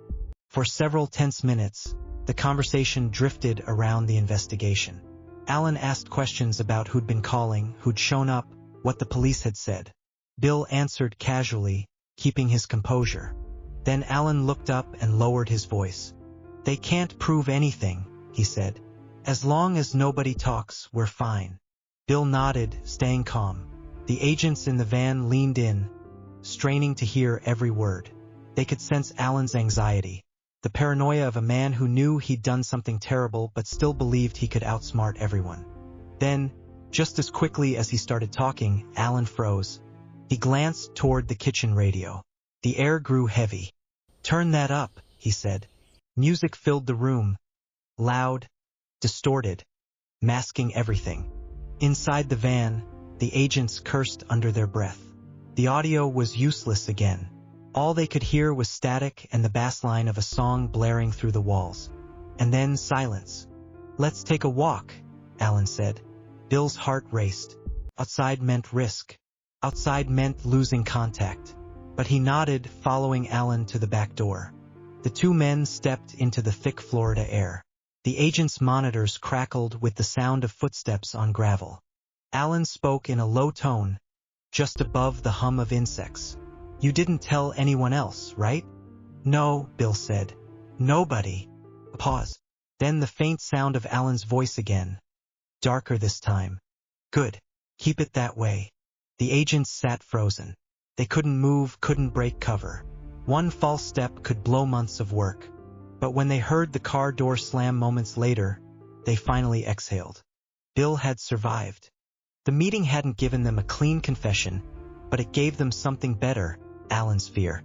For several tense minutes, the conversation drifted around the investigation. Alan asked questions about who'd been calling, who'd shown up, what the police had said. Bill answered casually, keeping his composure. Then Alan looked up and lowered his voice. "They can't prove anything," he said. "As long as nobody talks, we're fine." Bill nodded, staying calm. The agents in the van leaned in, straining to hear every word. They could sense Alan's anxiety, the paranoia of a man who knew he'd done something terrible but still believed he could outsmart everyone. Then, just as quickly as he started talking, Alan froze. He glanced toward the kitchen radio. The air grew heavy. "Turn that up," he said. Music filled the room, loud, distorted, masking everything. Inside the van, the agents cursed under their breath. The audio was useless again. All they could hear was static and the bass line of a song blaring through the walls. And then silence. "Let's take a walk," Alan said. Bill's heart raced. Outside meant risk. Outside meant losing contact. But he nodded, following Alan to the back door. The 2 men stepped into the thick Florida air. The agents' monitors crackled with the sound of footsteps on gravel. Alan spoke in a low tone, just above the hum of insects. "You didn't tell anyone else, right?" "No," Bill said. "Nobody." A pause. Then the faint sound of Alan's voice again. Darker this time. "Good. Keep it that way." The agents sat frozen. They couldn't move, couldn't break cover. One false step could blow months of work. But when they heard the car door slam moments later, they finally exhaled. Bill had survived. The meeting hadn't given them a clean confession, but it gave them something better: Alan's fear.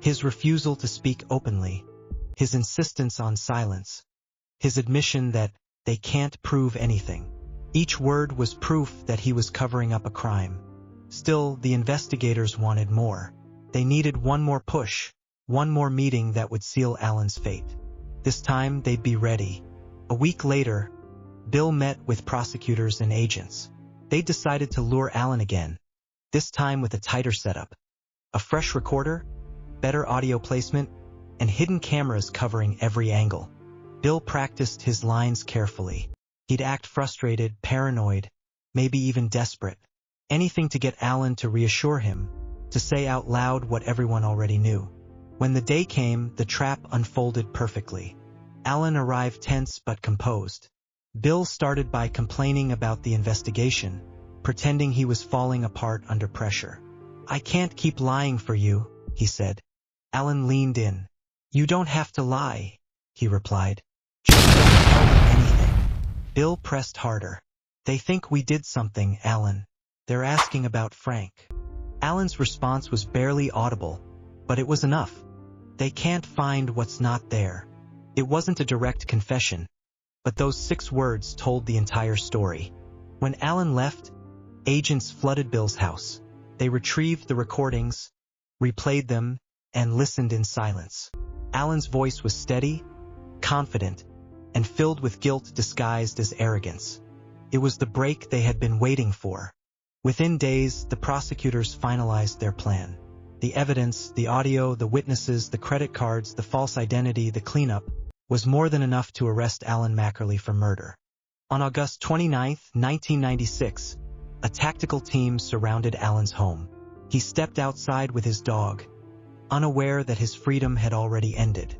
His refusal to speak openly, his insistence on silence, his admission that they can't prove anything. Each word was proof that he was covering up a crime. Still, the investigators wanted more. They needed one more push, one more meeting that would seal Alan's fate. This time, they'd be ready. A week later, Bill met with prosecutors and agents. They decided to lure Alan again, this time with a tighter setup. A fresh recorder, better audio placement, and hidden cameras covering every angle. Bill practiced his lines carefully. He'd act frustrated, paranoid, maybe even desperate. Anything to get Alan to reassure him, to say out loud what everyone already knew. When the day came, the trap unfolded perfectly. Alan arrived tense but composed. Bill started by complaining about the investigation, pretending he was falling apart under pressure. "I can't keep lying for you," he said. Alan leaned in. "You don't have to lie," he replied. "Just don't tell them anything." Bill pressed harder. "They think we did something, Alan. They're asking about Frank." Alan's response was barely audible, but it was enough. "They can't find what's not there." It wasn't a direct confession, but those 6 words told the entire story. When Alan left, agents flooded Bill's house. They retrieved the recordings, replayed them, and listened in silence. Alan's voice was steady, confident, and filled with guilt disguised as arrogance. It was the break they had been waiting for. Within days, the prosecutors finalized their plan. The evidence, the audio, the witnesses, the credit cards, the false identity, the cleanup, was more than enough to arrest Alan Mackerly for murder. On August 29, 1996, a tactical team surrounded Alan's home. He stepped outside with his dog, unaware that his freedom had already ended.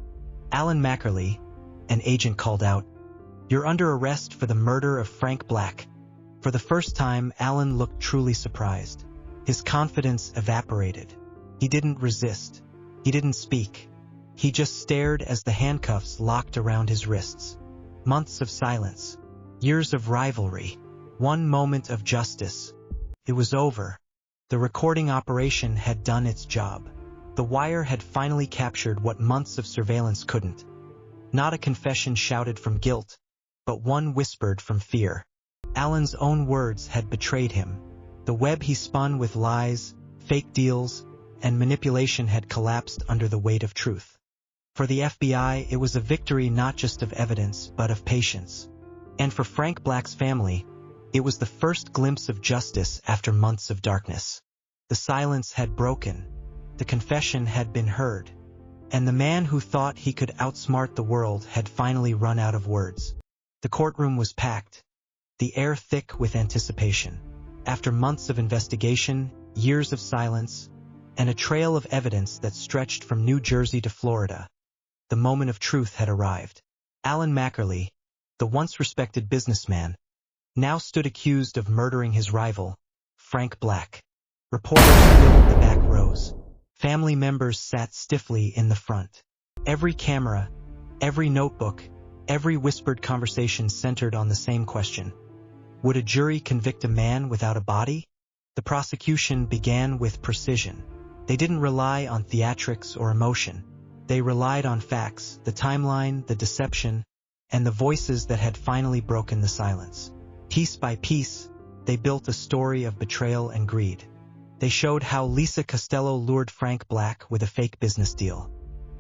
"Alan Mackerly," an agent called out, "you're under arrest for the murder of Frank Black." For the first time, Alan looked truly surprised. His confidence evaporated. He didn't resist. He didn't speak. He just stared as the handcuffs locked around his wrists. Months of silence. Years of rivalry. One moment of justice. It was over. The recording operation had done its job. The wire had finally captured what months of surveillance couldn't. Not a confession shouted from guilt, but one whispered from fear. Alan's own words had betrayed him. The web he spun with lies, fake deals, and manipulation had collapsed under the weight of truth. For the FBI, it was a victory not just of evidence, but of patience. And for Frank Black's family, it was the first glimpse of justice after months of darkness. The silence had broken. The confession had been heard. And the man who thought he could outsmart the world had finally run out of words. The courtroom was packed, the air thick with anticipation. After months of investigation, years of silence, and a trail of evidence that stretched from New Jersey to Florida, the moment of truth had arrived. Alan Mackerly, the once respected businessman, now stood accused of murdering his rival, Frank Black. Reporters filled the back rows. Family members sat stiffly in the front. Every camera, every notebook, every whispered conversation centered on the same question. Would a jury convict a man without a body? The prosecution began with precision. They didn't rely on theatrics or emotion. They relied on facts, the timeline, the deception, and the voices that had finally broken the silence. Piece by piece, they built a story of betrayal and greed. They showed how Lisa Costello lured Frank Black with a fake business deal.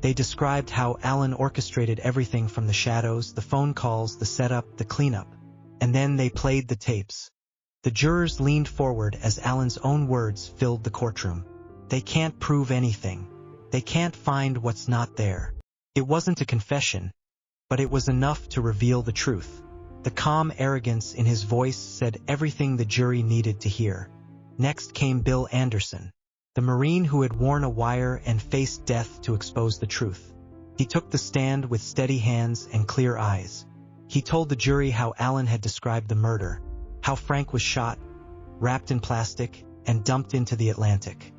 They described how Alan orchestrated everything from the shadows, the phone calls, the setup, the cleanup. And then they played the tapes. The jurors leaned forward as Alan's own words filled the courtroom. They can't prove anything. They can't find what's not there. It wasn't a confession, but it was enough to reveal the truth. The calm arrogance in his voice said everything the jury needed to hear. Next came Bill Anderson, the Marine who had worn a wire and faced death to expose the truth. He took the stand with steady hands and clear eyes. He told the jury how Alan had described the murder, how Frank was shot, wrapped in plastic, and dumped into the Atlantic.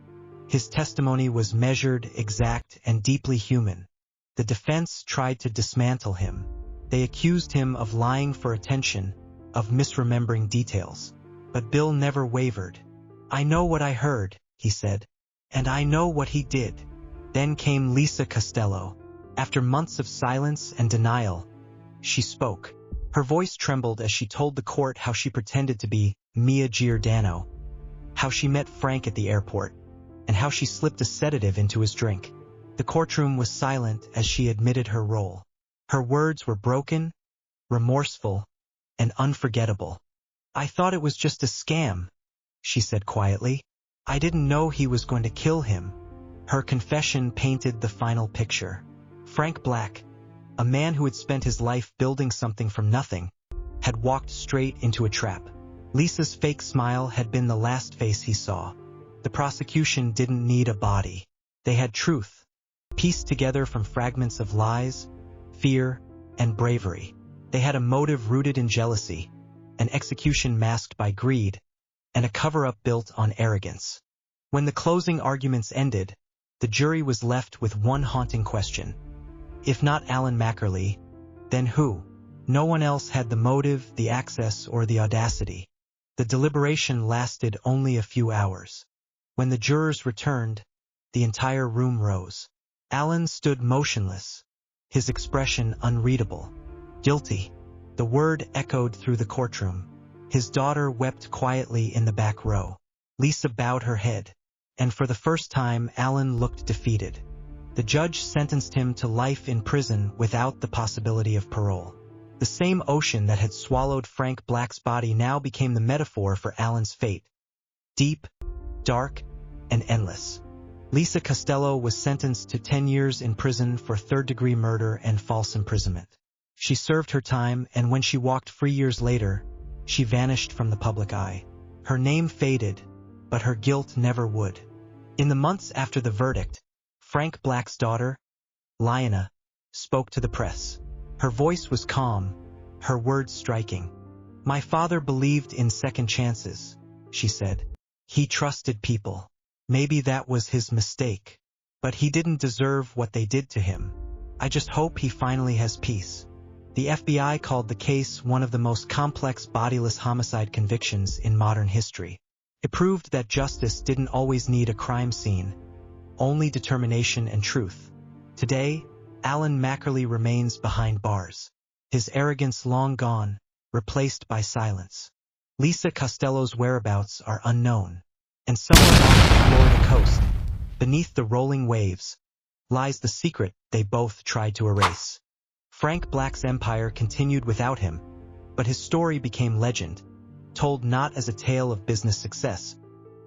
His testimony was measured, exact, and deeply human. The defense tried to dismantle him. They accused him of lying for attention, of misremembering details. But Bill never wavered. "I know what I heard," he said. "And I know what he did." Then came Lisa Costello. After months of silence and denial, she spoke. Her voice trembled as she told the court how she pretended to be Mia Giordano, how she met Frank at the airport, and how she slipped a sedative into his drink. The courtroom was silent as she admitted her role. Her words were broken, remorseful, and unforgettable. "I thought it was just a scam," she said quietly. "I didn't know he was going to kill him." Her confession painted the final picture. Frank Black, a man who had spent his life building something from nothing, had walked straight into a trap. Lisa's fake smile had been the last face he saw. The prosecution didn't need a body. They had truth, pieced together from fragments of lies, fear, and bravery. They had a motive rooted in jealousy, an execution masked by greed, and a cover-up built on arrogance. When the closing arguments ended, the jury was left with one haunting question. If not Alan Mackerly, then who? No one else had the motive, the access, or the audacity. The deliberation lasted only a few hours. When the jurors returned, the entire room rose. Alan stood motionless, his expression unreadable. Guilty. The word echoed through the courtroom. His daughter wept quietly in the back row. Lisa bowed her head, and for the first time Alan looked defeated. The judge sentenced him to life in prison without the possibility of parole. The same ocean that had swallowed Frank Black's body now became the metaphor for Alan's fate. Deep, dark, and endless. Lisa Costello was sentenced to 10 years in prison for third-degree murder and false imprisonment. She served her time, and when she walked free years later, she vanished from the public eye. Her name faded, but her guilt never would. In the months after the verdict, Frank Black's daughter, Lyanna, spoke to the press. Her voice was calm, her words striking. "My father believed in second chances," she said. "He trusted people. Maybe that was his mistake. But he didn't deserve what they did to him. I just hope he finally has peace." The FBI called the case one of the most complex bodiless homicide convictions in modern history. It proved that justice didn't always need a crime scene, only determination and truth. Today, Alan Mackerly remains behind bars, his arrogance long gone, replaced by silence. Lisa Costello's whereabouts are unknown, and somewhere off the Florida coast, beneath the rolling waves, lies the secret they both tried to erase. Frank Black's empire continued without him, but his story became legend, told not as a tale of business success,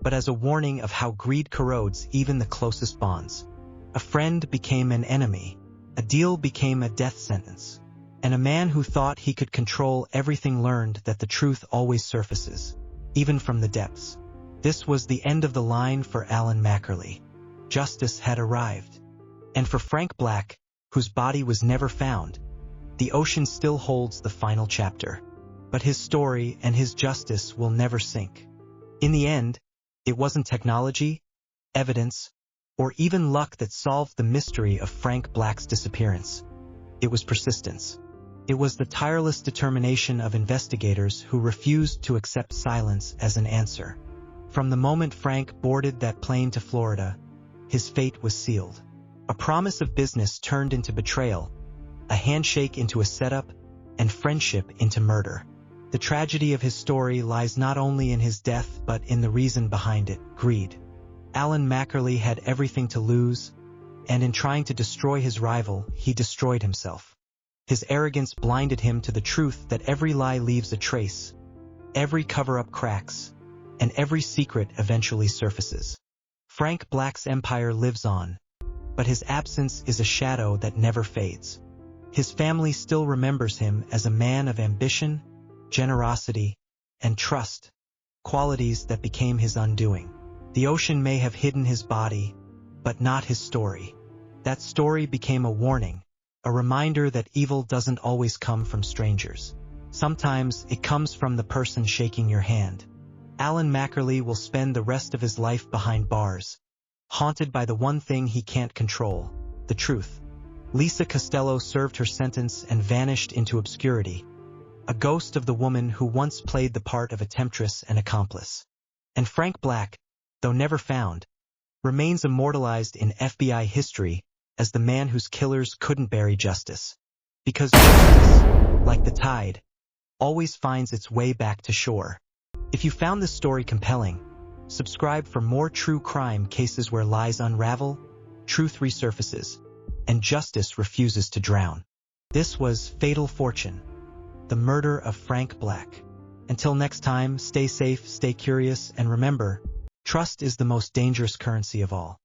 but as a warning of how greed corrodes even the closest bonds. A friend became an enemy, a deal became a death sentence, and a man who thought he could control everything learned that the truth always surfaces, even from the depths. This was the end of the line for Alan Mackerly. Justice had arrived. And for Frank Black, whose body was never found, the ocean still holds the final chapter. But his story and his justice will never sink. In the end, it wasn't technology, evidence, or even luck that solved the mystery of Frank Black's disappearance. It was persistence. It was the tireless determination of investigators who refused to accept silence as an answer. From the moment Frank boarded that plane to Florida, his fate was sealed. A promise of business turned into betrayal, a handshake into a setup, and friendship into murder. The tragedy of his story lies not only in his death but in the reason behind it: greed. Alan Mackerly had everything to lose, and in trying to destroy his rival, he destroyed himself. His arrogance blinded him to the truth that every lie leaves a trace, every cover-up cracks, and every secret eventually surfaces. Frank Black's empire lives on, but his absence is a shadow that never fades. His family still remembers him as a man of ambition, generosity, and trust, qualities that became his undoing. The ocean may have hidden his body, but not his story. That story became a warning, a reminder that evil doesn't always come from strangers. Sometimes it comes from the person shaking your hand. Alan Mackerly will spend the rest of his life behind bars, haunted by the one thing he can't control: the truth. Lisa Costello served her sentence and vanished into obscurity, a ghost of the woman who once played the part of a temptress and accomplice. And Frank Black, though never found, remains immortalized in FBI history as the man whose killers couldn't bury justice. Because justice, like the tide, always finds its way back to shore. If you found this story compelling, subscribe for more true crime cases where lies unravel, truth resurfaces, and justice refuses to drown. This was Fatal Fortune, the murder of Frank Black. Until next time, stay safe, stay curious, and remember, trust is the most dangerous currency of all.